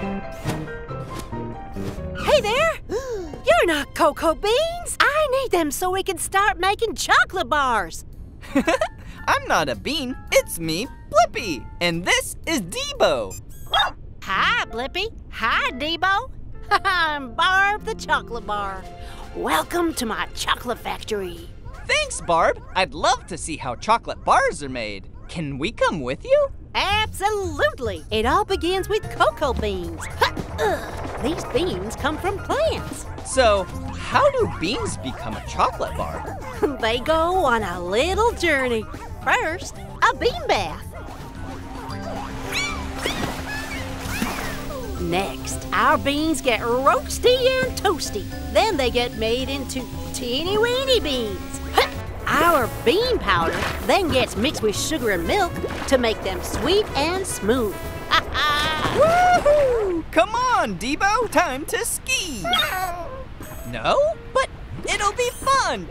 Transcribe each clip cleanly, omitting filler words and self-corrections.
Hey there! You're not cocoa beans! I need them so we can start making chocolate bars. I'm not a bean, it's me, Blippi, and this is D.B.O. Hi, Blippi. Hi, D.B.O. I'm Barb the chocolate bar. Welcome to my chocolate factory. Thanks, Barb. I'd love to see how chocolate bars are made. Can we come with you? Absolutely. It all begins with cocoa beans. These beans come from plants. So, how do beans become a chocolate bar? They go on a little journey. First, a bean bath. Next, our beans get roasty and toasty. Then they get made into teeny-weeny beans. Our bean powder then gets mixed with sugar and milk to make them sweet and smooth. Woohoo! Come on, D.B.O. Time to ski. No? But it'll be fun.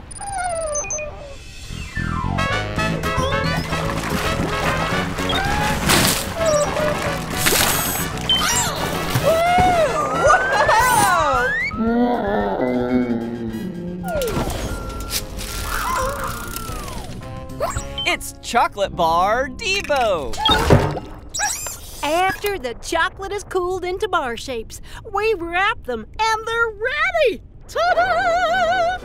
It's chocolate bar D.B.O. After the chocolate is cooled into bar shapes, we wrap them and they're ready! Ta-da!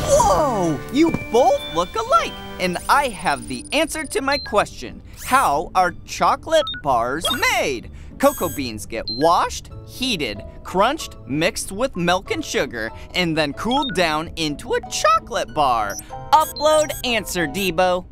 Whoa! You both look alike, and I have the answer to my question. How are chocolate bars made? Cocoa beans get washed, heated, crunched, mixed with milk and sugar, and then cooled down into a chocolate bar. Upload answer, D.B.O.